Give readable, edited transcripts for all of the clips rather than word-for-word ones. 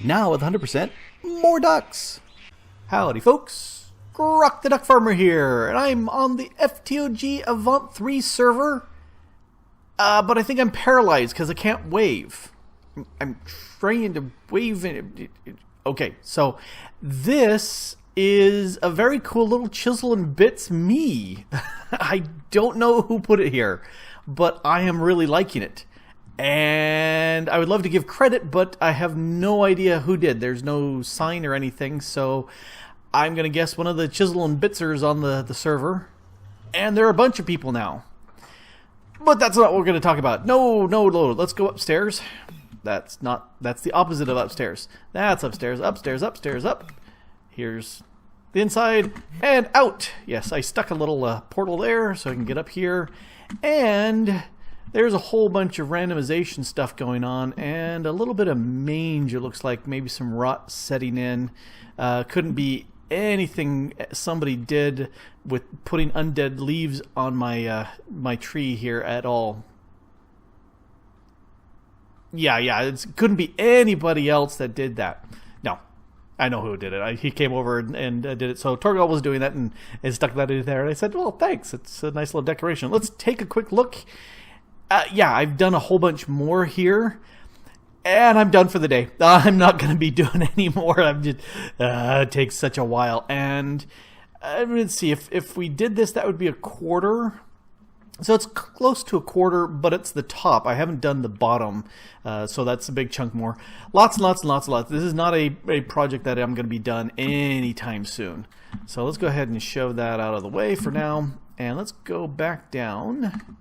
Now with 100% more ducks. Howdy folks, Grok the DuckFarmer here, and I'm on the FTOG Avant3 server, but I think I'm paralyzed because I can't wave. I'm trying to wave. Okay, so this is a very cool little chisel and bits me. I don't know who put it here, but I am really liking it. And I would love to give credit, but I have no idea who did. There's no sign or anything, so I'm going to guess one of the chisel and bitsers on the server. And there are a bunch of people now. But that's not what we're going to talk about. No, let's go upstairs. That's the opposite of upstairs. That's upstairs, upstairs, upstairs, up. Here's the inside and out. Yes, I stuck a little portal there so I can get up here. And there's a whole bunch of randomization stuff going on and a little bit of mange. It looks like maybe some rot setting in. Couldn't be anything somebody did with putting undead leaves on my my tree here at all. Yeah, it couldn't be anybody else that did that. No, I know who did it. He came over and did it. So Torgal was doing that and stuck that in there. And I said, well, thanks. It's a nice little decoration. Let's take a quick look. Yeah, I've done a whole bunch more here, and I'm done for the day. I'm not going to be doing any more. I'm just, it takes such a while. And let's see, if we did this, that would be a quarter. So it's close to a quarter, but it's the top. I haven't done the bottom, so that's a big chunk more. Lots and lots and lots and lots. This is not a project that I'm going to be done anytime soon. So let's go ahead and shove that out of the way for now, and let's go back down.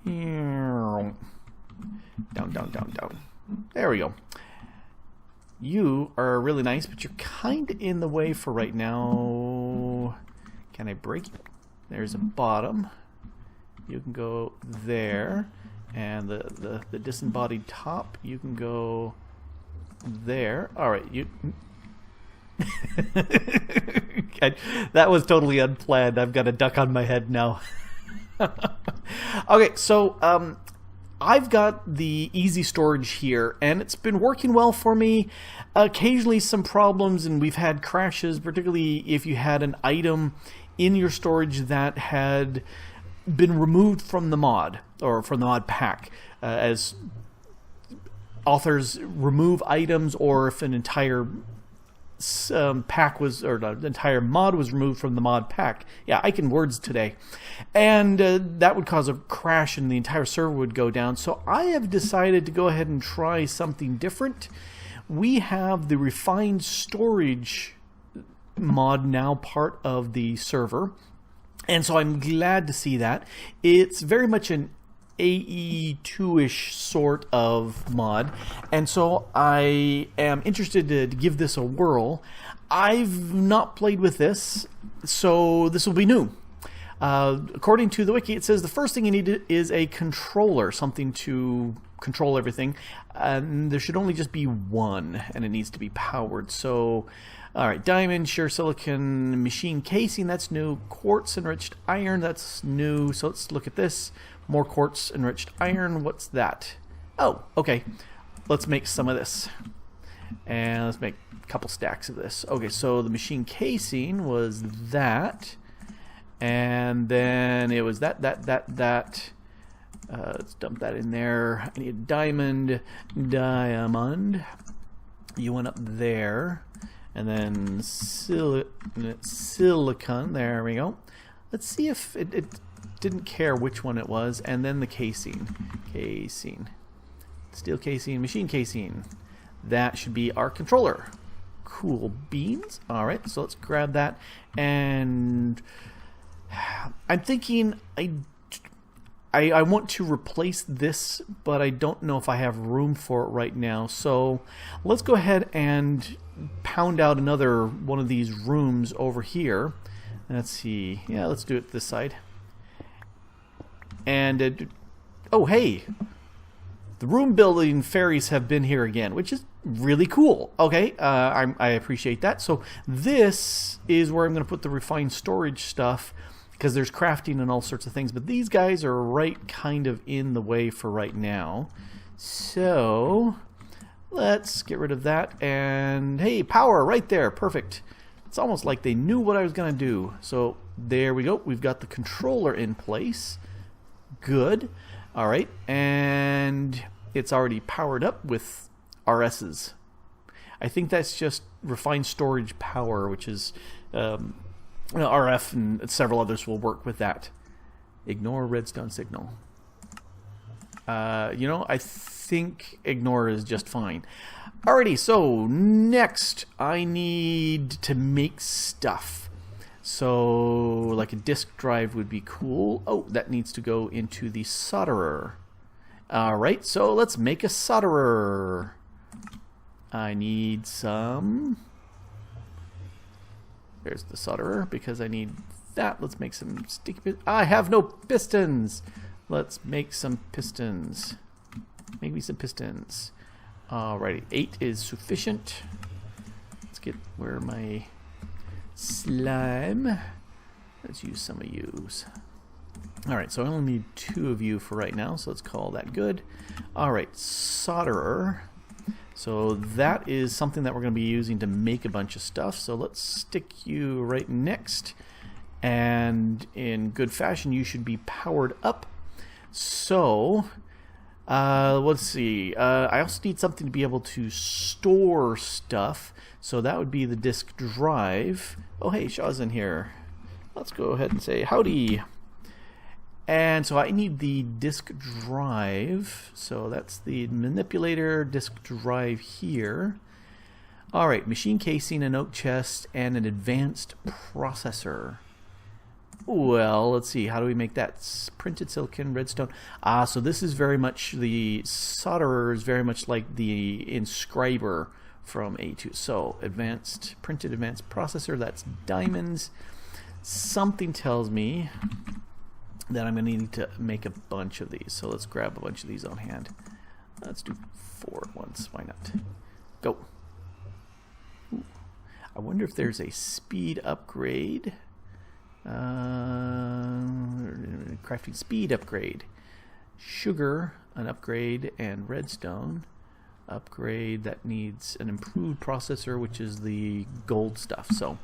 Down. There we go. You are really nice, but you're kind of in the way for right now. Can I break it? There's a bottom. You can go there. And the disembodied top, you can go there. Alright, you... That was totally unplanned. I've got a duck on my head now. Okay, so I've got the easy storage here, and it's been working well for me. Occasionally some problems, and we've had crashes, particularly if you had an item in your storage that had been removed from the mod, or from the mod pack, as authors remove items, or if an entire pack was, or the entire mod was removed from the mod pack. Yeah, I can words today. And that would cause a crash and the entire server would go down. So I have decided to go ahead and try something different. We have the refined storage mod now part of the server. And so I'm glad to see that. It's very much an AE2-ish sort of mod, and so I am interested to give this a whirl. I've not played with this, so this will be new. According to the wiki, it says the first thing you need is a controller, something to control everything, and there should only just be one, and it needs to be powered. So alright, diamond, sheer silicon, machine casing, that's new. Quartz enriched iron, that's new. So let's look at this. More quartz enriched iron. What's that? Oh, okay. Let's make some of this. And let's make a couple stacks of this. Okay, so the machine casing was that. And then it was that. Let's dump that in there. I need a diamond. You went up there. And then silicon. There we go. Let's see if it didn't care which one it was. And then the casing. Steel casing, machine casing. That should be our controller. Cool beans. Alright, so let's grab that. And I'm thinking I want to replace this, but I don't know if I have room for it right now. So let's go ahead and pound out another one of these rooms over here. Let's see. Yeah, let's do it this side. And oh, hey, the room building fairies have been here again, which is really cool. Okay, I appreciate that. So this is where I'm going to put the refined storage stuff, because there's crafting and all sorts of things. But these guys are right kind of in the way for right now. So Let's get rid of that, and hey, power right there, perfect. It's almost like they knew what I was going to do. So there we go, we've got the controller in place. Good. Alright, and it's already powered up with RSs. I think that's just refined storage power, which is RF, and several others will work with that. Ignore redstone signal. You know, I think ignore is just fine. Alrighty, so next I need to make stuff. So like a disk drive would be cool. Oh, that needs to go into the solderer. Alright, so let's make a solderer. I need some... There's the solderer because I need that. Let's make some sticky pistons. I have no pistons. Let's make some pistons. Make me some pistons. Alrighty, 8 is sufficient. Let's get where my slime. Let's use some of yous. Alright, so I only need 2 of you for right now, so let's call that good. Alright, solderer. So that is something that we're going to be using to make a bunch of stuff. So let's stick you right next. And in good fashion, you should be powered up. So, let's see. I also need something to be able to store stuff. So that would be the disk drive. Oh, hey, Shaw's in here. Let's go ahead and say howdy. And so I need the disk drive. So that's the manipulator disk drive here. Alright, machine casing, an oak chest, and an advanced processor. Well, let's see. How do we make that? Printed silicon, redstone. So this is very much the solderer is very much like the inscriber from A2. So advanced, printed advanced processor. That's diamonds. Something tells me that I'm going to need to make a bunch of these. So let's grab a bunch of these on hand. Let's do 4 at once. Why not? Go. Ooh. I wonder if there's a speed upgrade. Crafting speed upgrade. Sugar, an upgrade, and redstone. Upgrade that needs an improved processor, which is the gold stuff. So,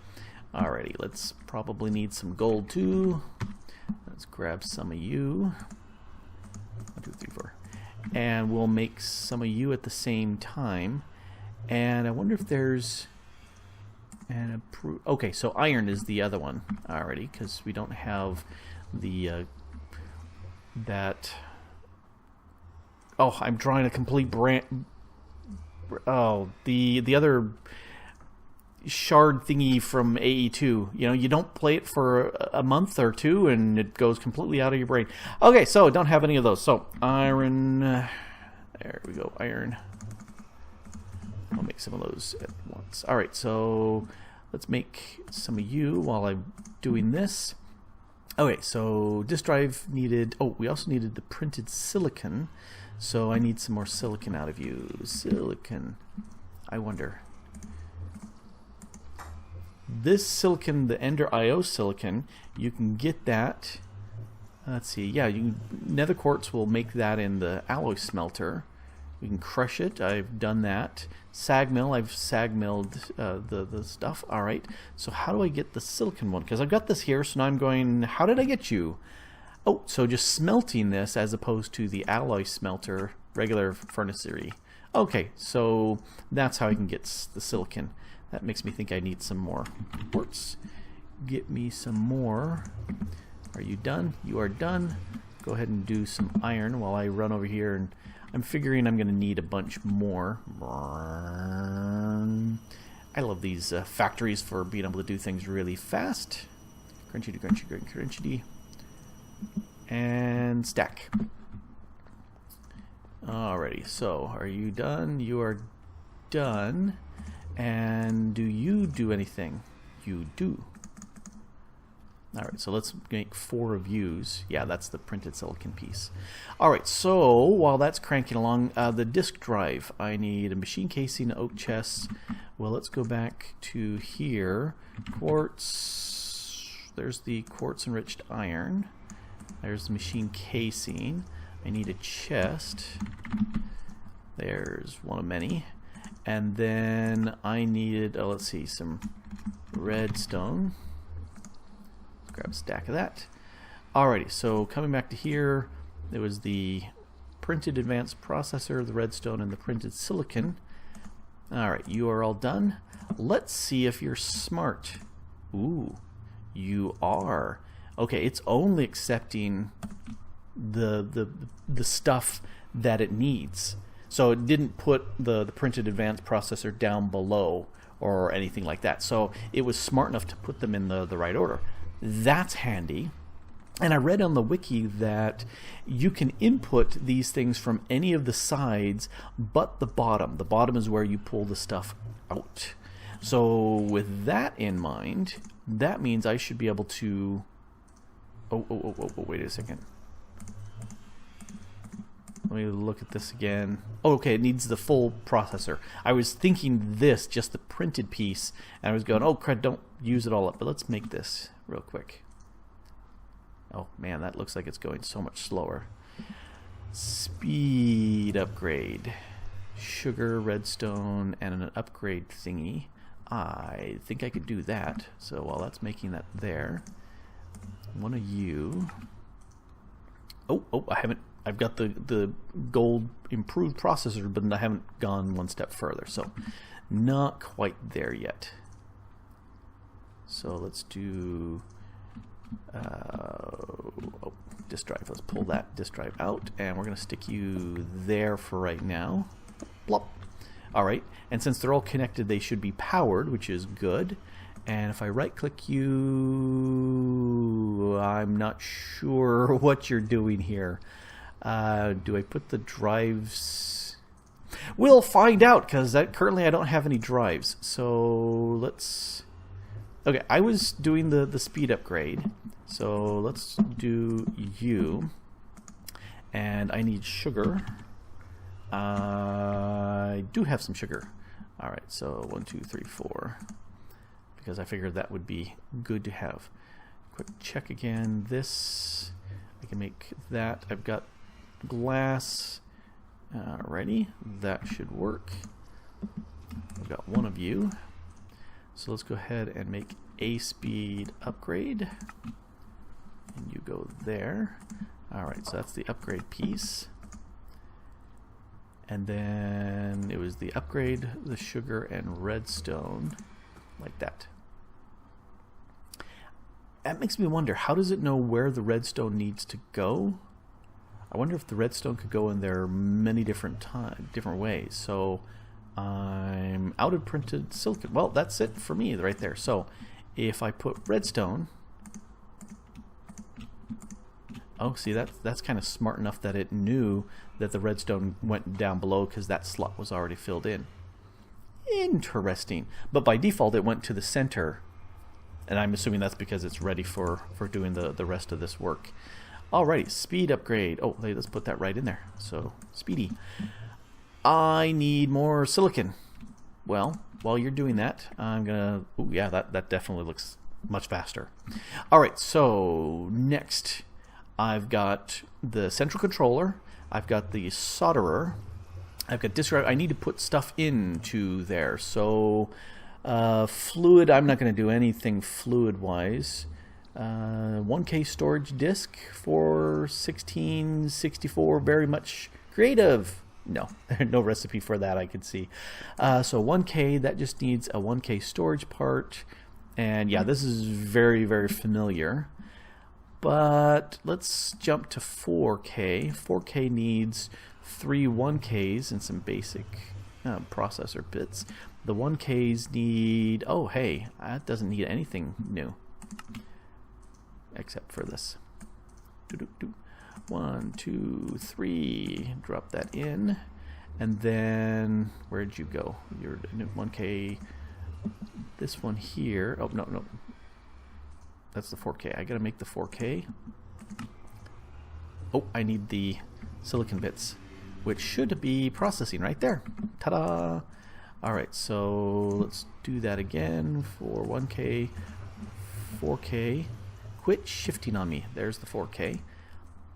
alrighty, let's probably need some gold too. Let's grab some of you. 1, 2, 3, 4. And we'll make some of you at the same time. And I wonder if there's an okay, so iron is the other one already, because we don't have the that. Oh, I'm drawing a complete brand. Oh, the other shard thingy from AE2. You know, you don't play it for a month or 2 and it goes completely out of your brain. Okay, so don't have any of those. So iron, there we go, iron. I'll make some of those at once. Alright, so let's make some of you while I'm doing this. Okay, so disk drive needed. Oh, we also needed the printed silicon. So I need some more silicon out of you. Silicon. I wonder. This silicon, the Ender IO silicon, you can get that. Let's see. Yeah, you can, nether quartz will make that in the alloy smelter. We can crush it. I've done that. Sag mill. I've sag milled the stuff. All right. So how do I get the silicon one? Because I've got this here. So now I'm going. How did I get you? Oh, so just smelting this as opposed to the alloy smelter, regular furnacery. Okay, so that's how I can get the silicon. That makes me think I need some more quartz. Get me some more. Are you done? You are done. Go ahead and do some iron while I run over here, and I'm figuring I'm going to need a bunch more. I love these factories for being able to do things really fast. Crunchy, crunchy, crunchy, crunchy. And stack. Alrighty, so are you done? You are done. And do you do anything? You do. Alright, so let's make 4 of yous. Yeah, that's the printed silicon piece. Alright, so while that's cranking along, the disk drive. I need a machine casing, oak chest. Well, let's go back to here. Quartz. There's the quartz enriched iron. There's the machine casing. I need a chest. There's one of many. And then I needed, oh, let's see, some redstone. Let's grab a stack of that. Alrighty, so coming back to here, there was the printed advanced processor, the redstone, and the printed silicon. Alright, you are all done. Let's see if you're smart. Ooh, you are. Okay, it's only accepting the stuff that it needs. So it didn't put the printed advanced processor down below or anything like that. So it was smart enough to put them in the right order. That's handy. And I read on the wiki that you can input these things from any of the sides but the bottom. The bottom is where you pull the stuff out. So with that in mind, that means I should be able to... Oh, wait a second. Let me look at this again. Oh, okay, it needs the full processor. I was thinking this, just the printed piece, and I was going, oh crud, don't use it all up. But let's make this real quick. Oh man, that looks like it's going so much slower. Speed upgrade. Sugar, redstone, and an upgrade thingy. I think I could do that. So while that's making that there, one of you... Oh, I've got the gold improved processor, but I haven't gone one step further. So not quite there yet. So let's do... disk drive. Let's pull that disk drive out, and we're going to stick you there for right now. Plop. Alright, and since they're all connected, they should be powered, which is good. And if I right-click you, I'm not sure what you're doing here. Do I put the drives? We'll find out, because currently I don't have any drives. So let's... Okay, I was doing the speed upgrade, so let's do you, and I need sugar. I do have some sugar. Alright, so 1, 2, 3, 4, because I figured that would be good to have. Quick check again. This, I can make that. I've got glass. Alrighty, that should work. I've got one of you. So let's go ahead and make a speed upgrade. And you go there. Alright, so that's the upgrade piece. And then it was the upgrade, the sugar, and redstone, like that. That makes me wonder, how does it know where the redstone needs to go? I wonder if the redstone could go in there many different ways. So I'm out of printed silicon. Well, that's it for me right there. So if I put redstone, oh, see, that's kind of smart enough that it knew that the redstone went down below because that slot was already filled in. Interesting. But by default, it went to the center, and I'm assuming that's because it's ready for doing the rest of this work. Alrighty, speed upgrade. Oh, let's put that right in there. So, speedy. I need more silicon. Well, while you're doing that, I'm gonna... Oh, yeah, that definitely looks much faster. Alright, so next, I've got the central controller. I've got the solderer. I've got disk drive. I need to put stuff into there. So, fluid, I'm not going to do anything fluid-wise. 1K storage disk for 1664, very much creative. No, no recipe for that I could see. So 1K, that just needs a 1K storage part. And yeah, this is very, very familiar. But let's jump to 4K. 4K needs 3 1Ks and some basic processor bits. The 1Ks need... Oh, hey, that doesn't need anything new. Except for this. 1, 2, 3. Drop that in. And then... Where'd you go? Your 1K... This one here... Oh, no. That's the 4K. I gotta make the 4K. Oh, I need the silicon bits, which should be processing right there. Ta-da! Alright, so let's do that again for 1K, 4K. Quit shifting on me. There's the 4K.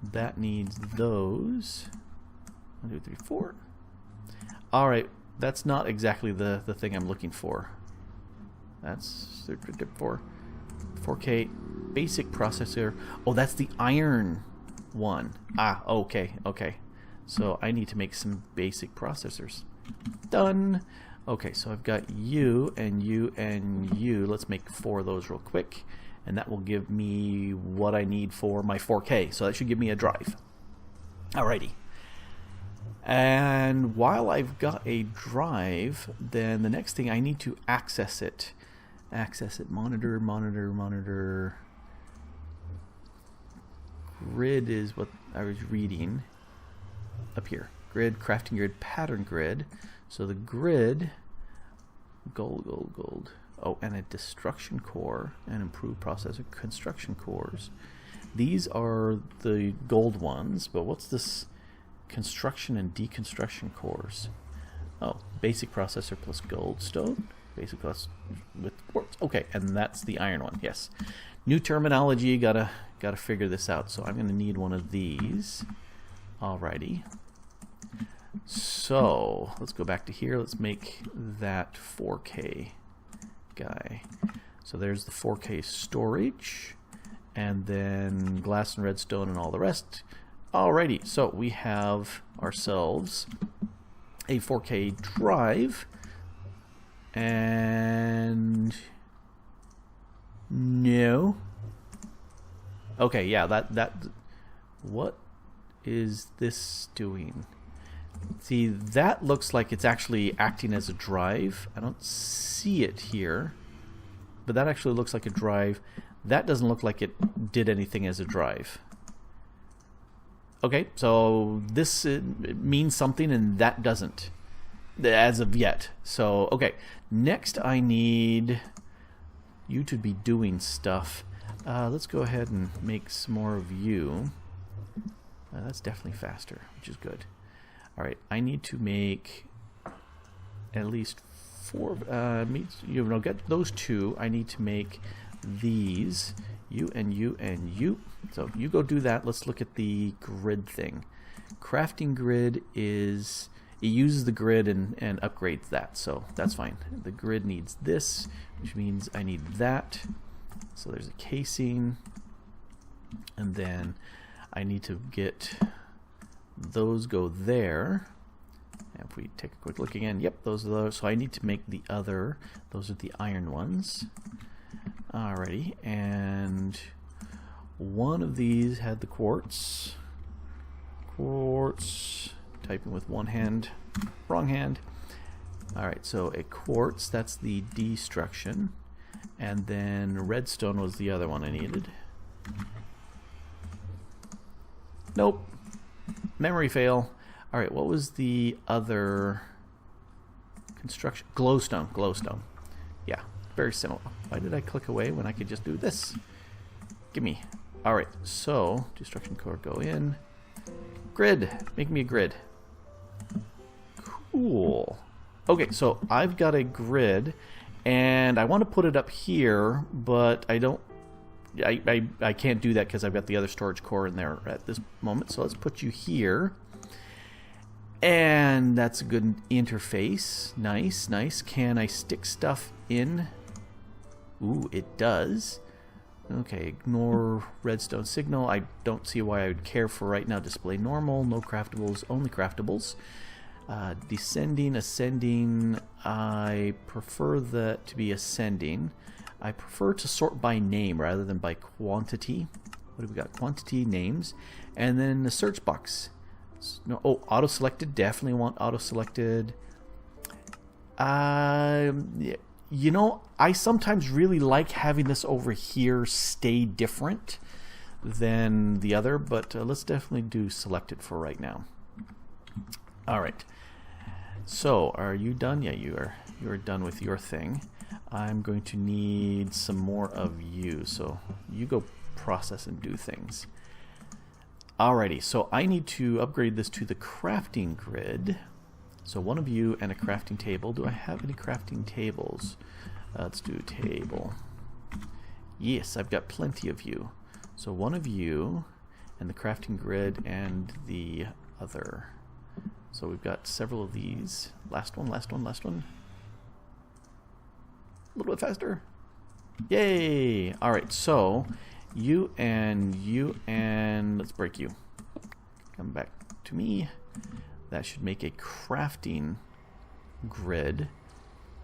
That needs those. 1, 2, 3, 4. Alright, that's not exactly the thing I'm looking for. That's for 4K basic processor. Oh, that's the iron one. Ah, okay, okay. So I need to make some basic processors. Done. Okay, so I've got you and you and you. Let's make 4 of those real quick. And that will give me what I need for my 4K. So that should give me a drive. Alrighty. And while I've got a drive, then the next thing I need to access it. Access it. Monitor, monitor, monitor. Grid is what I was reading up here. Grid, crafting grid, pattern grid. So the grid, gold, gold, gold. Oh, and a destruction core and improved processor construction cores. These are the gold ones, but what's this construction and deconstruction cores? Oh, basic processor plus goldstone. Basic plus with quartz. Okay, and that's the iron one. Yes. New terminology. Gotta figure this out. So I'm gonna need one of these. Alrighty. So let's go back to here. Let's make that 4K guy. So there's the 4K storage, and then glass and redstone and all the rest. Alrighty, so we have ourselves a 4K drive, and no. Okay, yeah, that what is this doing? See, that looks like it's actually acting as a drive. I don't see it here, but that actually looks like a drive. That doesn't look like it did anything as a drive. Okay, so this means something and that doesn't, as of yet. So, okay, next I need you to be doing stuff. Let's go ahead and make some more of you. That's definitely faster, which is good. Alright, I need to make at least 4, you know, get those 2. I need to make these, you and you and you. So you go do that. Let's look at the grid thing. Crafting grid is, it uses the grid and upgrades that, so that's fine. The grid needs this, which means I need that. So there's a casing, and then I need to get those go there. And if we take a quick look again, yep, those are those. So I need to make the other, those are the iron ones. Alrighty, and one of these had the quartz. Quartz, typing with one hand, wrong hand. Alright, so a quartz, that's the destruction. And then redstone was the other one I needed. Nope. Memory fail. Alright, what was the other construction? Glowstone. Glowstone. Yeah, very similar. Why did I click away when I could just do this? Gimme. Alright, so destruction core go in. Grid. Make me a grid. Cool. Okay, so I've got a grid and I want to put it up here, but I don't I can't do that because I've got the other storage core in there at this moment. So let's put you here. And that's a good interface. Nice, nice. Can I stick stuff in? Ooh, it does. Okay, ignore redstone signal. I don't see why I would care for right now. Display normal, no craftables, only craftables. Descending, ascending. I prefer that to be ascending. I prefer to sort by name rather than by quantity. What have we got? Quantity, names, and then the search box. No, oh, auto selected. Definitely want auto selected. You know, I sometimes really like having this over here stay different than the other, but let's definitely do selected for right now. All right. So, are you done? Yeah, you are done with your thing. I'm going to need some more of you, so you go process and do things. Alrighty, so I need to upgrade this to the crafting grid. So one of you and a crafting table. Do I have any crafting tables? Let's do table. Yes, I've got plenty of you. So one of you and the crafting grid and the other. So we've got several of these. Last one, last one, last one. A little bit faster. Yay! Alright, so you and let's break you. Come back to me. That should make a crafting grid.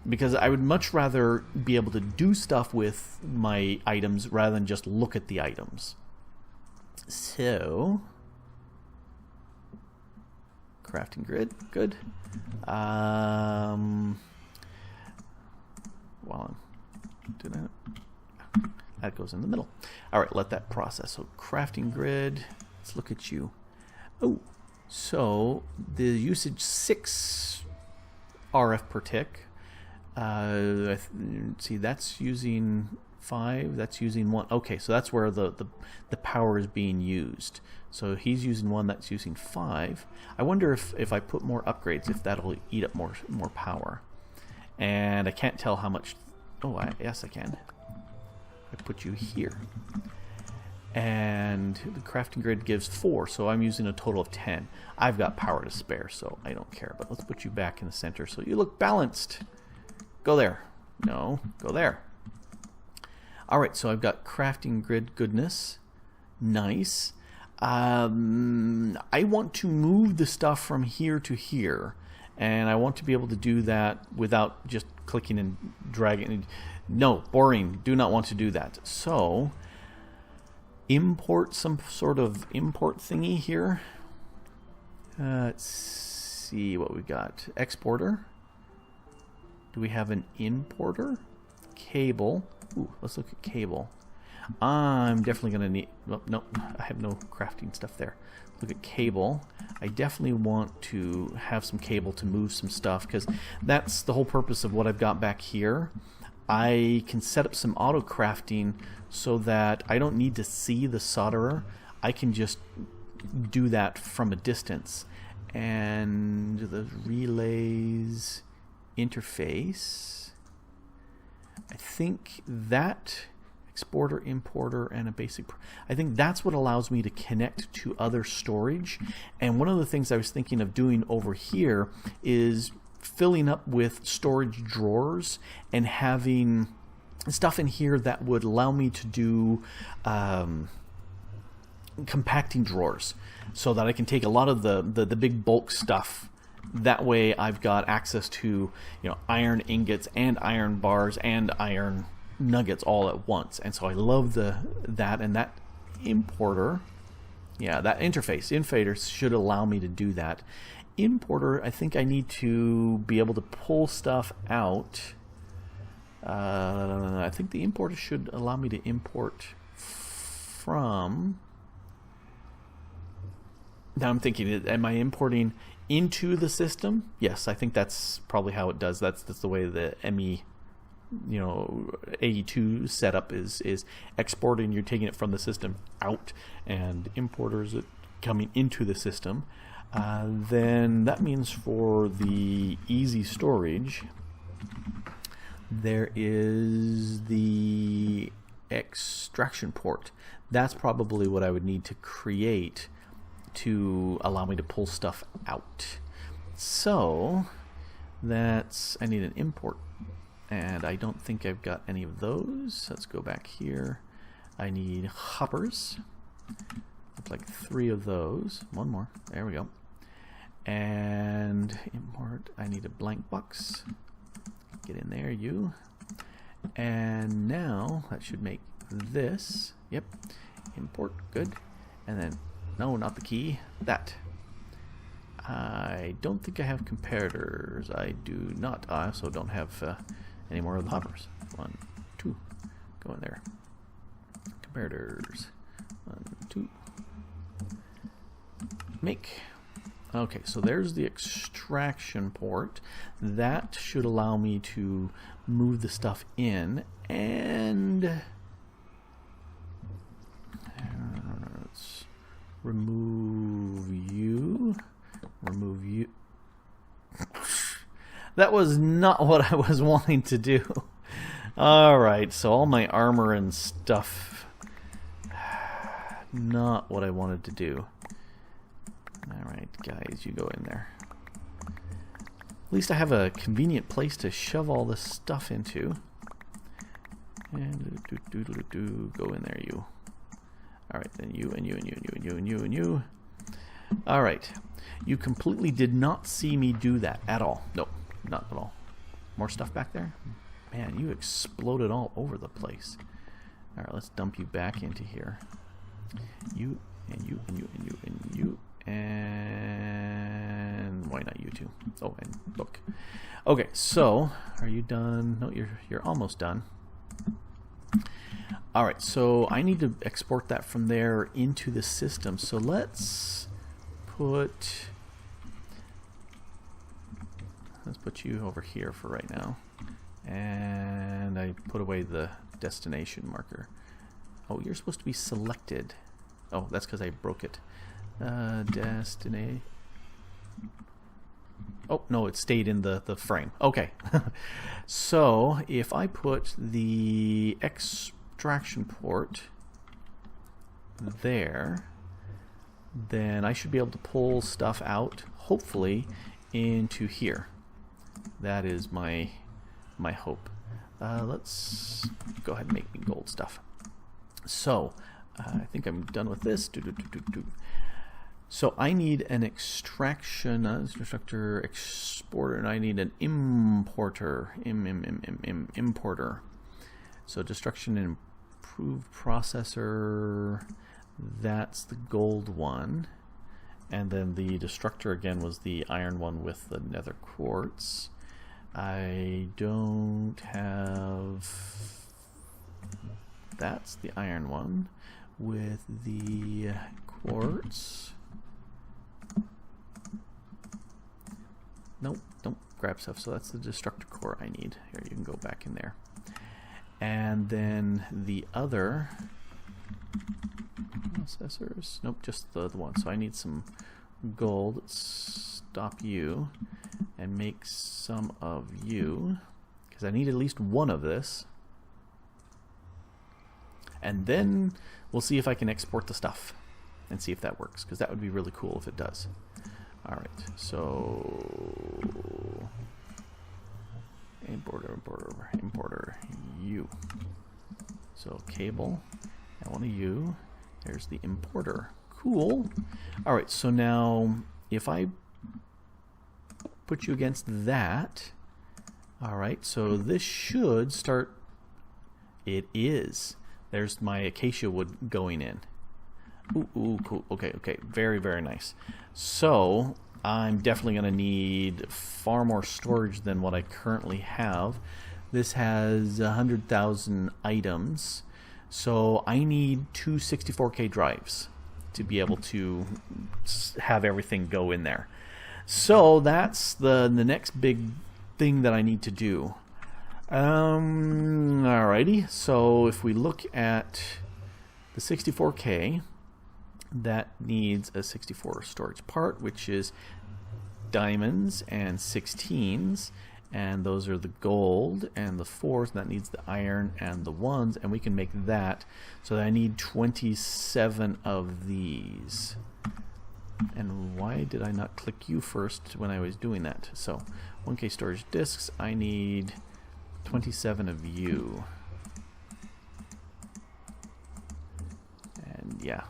Because I would much rather be able to do stuff with my items rather than just look at the items. So, crafting grid, good. While I'm doing that goes in the middle. All right, let that process. So, crafting grid. Let's look at you. Oh, so the usage 6 RF per tick. See, that's using 5, that's using 1. Okay, so that's where the power is being used. So he's using 1, that's using 5. I wonder if I put more upgrades, if that'll eat up more power. And I can't tell how much. Oh, yes I can. I put you here. And the crafting grid gives 4, so I'm using a total of 10. I've got power to spare, so I don't care. But let's put you back in the center so you look balanced. Go there. No, go there. Alright, so I've got crafting grid goodness. Nice. I want to move the stuff from here to here. And I want to be able to do that without just clicking and dragging. No, boring. Do not want to do that. So, import some sort of import thingy here. Let's see what we got. Exporter. Do we have an importer? Cable. Ooh, let's look at cable. I'm definitely going to need... Well, no, I have no crafting stuff there. Look at cable. I definitely want to have some cable to move some stuff, because that's the whole purpose of what I've got back here. I can set up some auto crafting so that I don't need to see the solderer. I can just do that from a distance. And the relays interface, I think that exporter, importer, and a basic, I think that's what allows me to connect to other storage. And one of the things I was thinking of doing over here is filling up with storage drawers and having stuff in here that would allow me to do compacting drawers, so that I can take a lot of the big bulk stuff. That way I've got access to, iron ingots and iron bars and iron nuggets all at once. And so I love that, and that importer, yeah, that interface should allow me to do that. Importer, I think I need to be able to pull stuff out. I think the importer should allow me to import from... Now I'm thinking, am I importing into the system? Yes, I think that's probably how it does. That's the way the ME, AE2 setup is exporting. You're taking it from the system out, and importers it coming into the system. Then that means for the easy storage, there is the extraction port. That's probably what I would need to create to allow me to pull stuff out. So I need an import, and I don't think I've got any of those. Let's go back here. I need hoppers. Looks like 3 of those. One more. There we go. And import. I need a blank box. Get in there, you. And now that should make this. Yep. Import. Good. And then, no, not the key. That. I don't think I have comparators. I do not. I also don't have any more of the hoppers. 1, 2. Go in there. Comparators. 1, 2. Make. Okay, so there's the extraction port. That should allow me to move the stuff in, and let's remove you. Remove you. That was not what I was wanting to do. Alright, so all my armor and stuff, not what I wanted to do. Alright, guys, you go in there. At least I have a convenient place to shove all this stuff into. And go in there, you. Alright, then you, and you, and you, and you, and you, and you, and you. Alright. You completely did not see me do that at all. Nope, not at all. More stuff back there? Man, you exploded all over the place. Alright, let's dump you back into here. You, and you, and you, and you, and you, and why not you two? Oh, and look. Okay, so are you done? No, you're almost done. Alright, so I need to export that from there into the system. So let's put you over here for right now. And I put away the destination marker. Oh, you're supposed to be selected. Oh, that's because I broke it. Destination. Oh, no, it stayed in the frame. Okay. So, if I put the extraction port there, then I should be able to pull stuff out, hopefully, into here. That is my hope. Let's go ahead and make me gold stuff. So, I think I'm done with this. So I need an extraction, instructor, exporter, and I need an importer. Importer. So destruction and improved processor, that's the gold one. And then the destructor again was the iron one with the nether quartz. I don't have... That's the iron one with the quartz. Nope, don't grab stuff. So that's the destructor core I need. Here, you can go back in there. And then the other processors. Nope, just the one. So I need some gold. Let's stop you and make some of you, because I need at least one of this. And then we'll see if I can export the stuff and see if that works, because that would be really cool if it does. Alright, so importer, you. So cable, I want a U. There's the importer. Cool. Alright, so now if I put you against that, alright, so this should start. It is. There's my acacia wood going in. Ooh, cool. Okay, very, very nice. So I'm definitely going to need far more storage than what I currently have. This has 100,000 items, so I need two 64K drives to be able to have everything go in there. So that's the next big thing that I need to do. Alrighty, so if we look at the 64K, that needs a 64 storage part, which is diamonds and 16s, and those are the gold and the 4s, and that needs the iron and the 1s, and we can make that. So I need 27 of these. And why did I not click you first when I was doing that? So 1K storage disks, I need 27 of you. And yeah,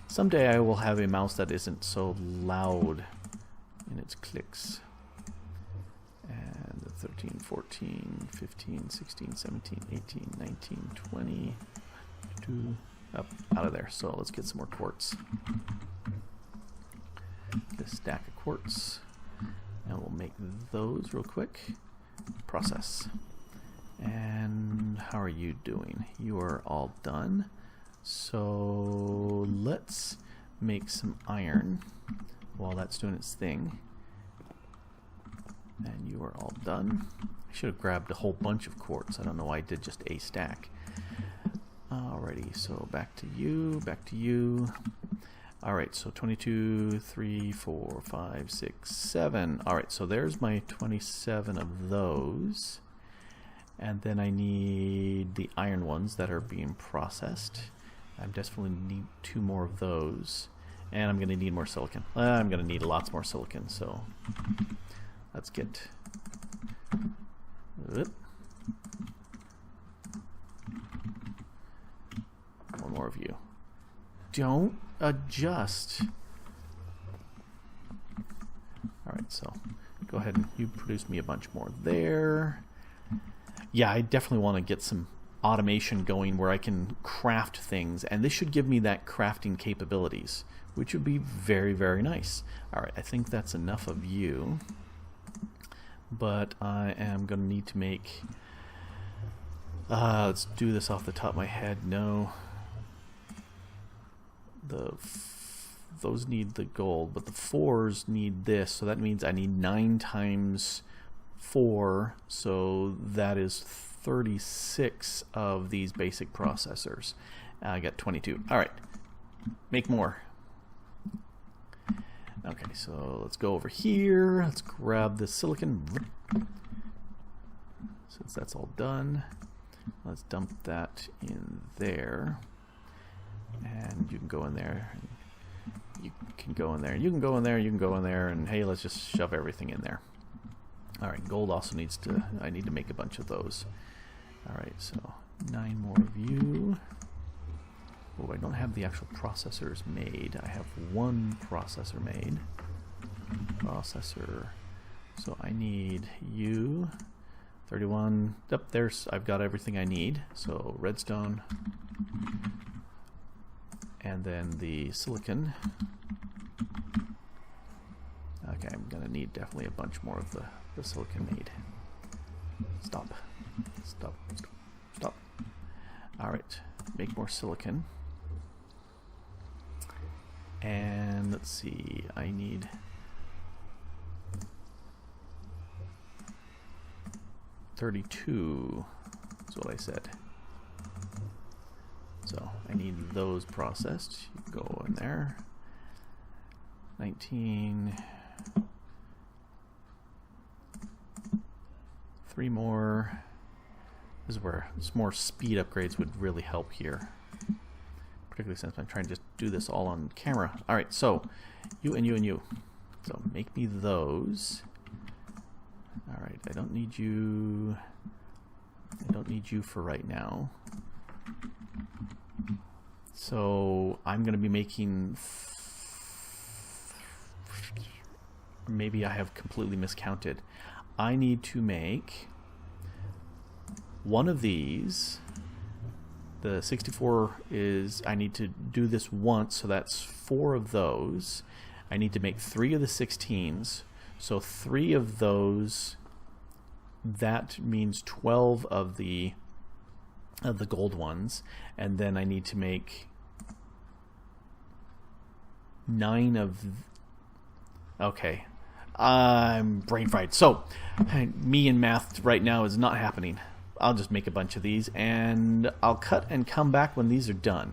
someday I will have a mouse that isn't so loud in its clicks. And 13, 14, 15, 16, 17, 18, 19, 20, 2, up, out of there. So let's get some more quartz. Get a stack of quartz. And we'll make those real quick. Process. And how are you doing? You are all done. So let's make some iron while that's doing its thing. And you are all done. I should have grabbed a whole bunch of quartz. I don't know why I did just a stack. Alrighty, so back to you, back to you. Alright, so 22, 3, 4, 5, 6, 7. Alright, so there's my 27 of those. And then I need the iron ones that are being processed. I definitely need 2 more of those. And I'm going to need more silicon. I'm going to need lots more silicon, so let's get Oop. One more of you. Don't adjust. Alright, so go ahead and you produce me a bunch more there. Yeah, I definitely want to get some automation going where I can craft things, and this should give me that crafting capabilities, which would be very, very nice. Alright, I think that's enough of you, but I am going to need to make let's do this off the top of my head. No, those need the gold, but the 4s need this, so that means I need 9 times 4, so that is 36 of these basic processors. I got 22. Alright, make more. Okay, so let's go over here. Let's grab the silicon. Since that's all done, let's dump that in there. And you can go in there. You can go in there. You can go in there. You can go in there. And hey, let's just shove everything in there. Alright, gold also needs to, I need to make a bunch of those. Alright, so 9 more of you. Oh, I don't have the actual processors made. I have 1 processor made. Processor. So I need you. 31. Yep, there's, I've got everything I need. So redstone. And then the silicon. Okay, I'm gonna need definitely a bunch more of the silicon made. Stop. Stop. Stop. Stop. Alright, make more silicon. And let's see, I need 32 is what I said. So I need those processed. You go in there. 19. 3 more. This is where some more speed upgrades would really help here. Particularly since I'm trying to just do this all on camera. Alright, so you and you and you. So make me those. Alright, I don't need you. I don't need you for right now. So I'm going to be making. Maybe I have completely miscounted. I need to make 1 of these. The 64 is, I need to do this once, so that's 4 of those. I need to make 3 of the 16s, so 3 of those, that means 12 of the gold ones, and then I need to make 9 of, okay, I'm brain fried. So me and math right now is not happening. I'll just make a bunch of these, and I'll cut and come back when these are done.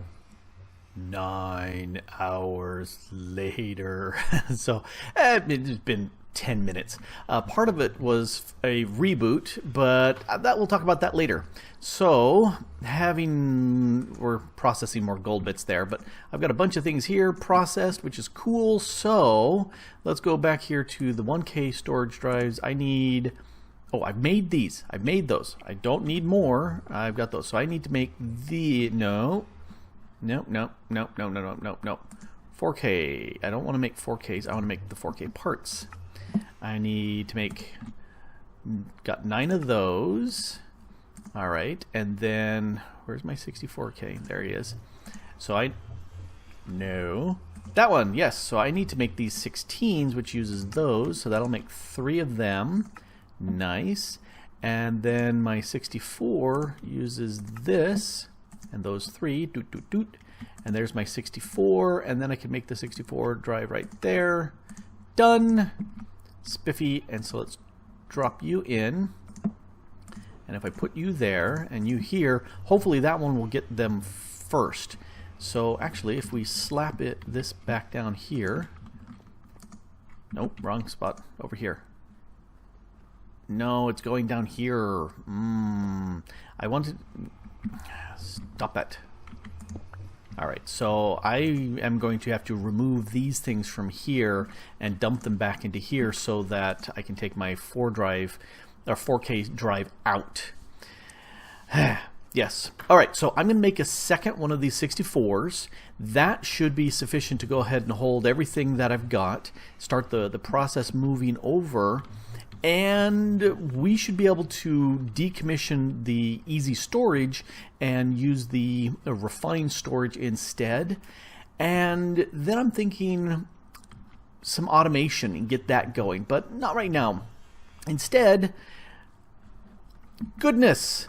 9 hours later. So it's been 10 minutes. Part of it was a reboot, but we'll talk about that later. So we're processing more gold bits there, but I've got a bunch of things here processed, which is cool. So let's go back here to the 1K storage drives. I need, oh, I've made these. I've made those. I don't need more. I've got those. So I need to make the, no. 4K. I don't want to make 4Ks. I want to make the 4K parts. I need to make, got 9 of those. All right, and then where's my 64K? There he is. So no, that one, yes. So I need to make these 16s, which uses those. So that'll make 3 of them. Nice. And then my 64 uses this and those 3. Doot, doot, doot. And there's my 64, and then I can make the 64 drive right there. Done. Spiffy. And so let's drop you in. And if I put you there and you here, hopefully that one will get them first. So actually, if we slap this back down here. Nope, wrong spot. Over here. No, it's going down here. I wanted. Stop that. Alright, so I am going to have to remove these things from here and dump them back into here so that I can take my 4K drive out. Yes. Alright, so I'm going to make a second one of these 64s. That should be sufficient to go ahead and hold everything that I've got, start the process moving over, and we should be able to decommission the easy storage and use the refined storage instead. And then I'm thinking some automation and get that going, but not right now. Instead, goodness,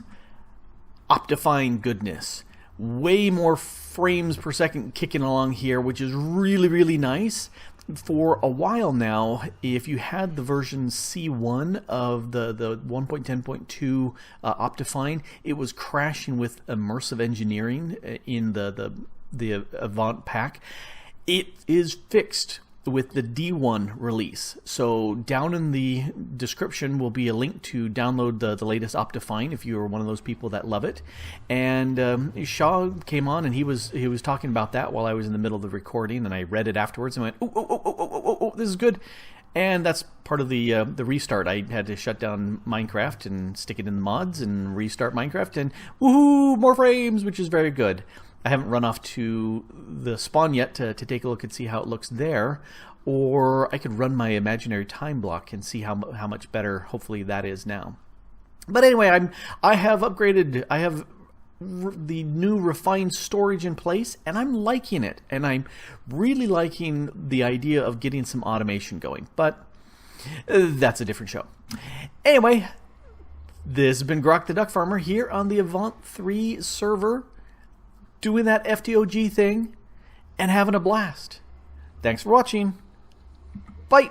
Optifine goodness. Way more frames per second kicking along here, which is really, really nice. For a while now, if you had the version C1 of the 1.10.2 Optifine, it was crashing with immersive engineering in the Avant pack. It is fixed with the D1 release. So down in the description will be a link to download the latest Optifine if you are one of those people that love it. And Shaw came on and he was talking about that while I was in the middle of the recording, and I read it afterwards and went, oh, this is good. And that's part of the restart. I had to shut down Minecraft and stick it in the mods and restart Minecraft, and woohoo, more frames, which is very good. I haven't run off to the spawn yet to take a look and see how it looks there, or I could run my imaginary time block and see how much better hopefully that is now. But anyway, I have upgraded. I have the new refined storage in place, and I'm liking it, and I'm really liking the idea of getting some automation going, but that's a different show. Anyway, this has been Grok the DuckFarmer here on the Avant3 server, doing that FTOG thing and having a blast. Thanks for watching. Bye.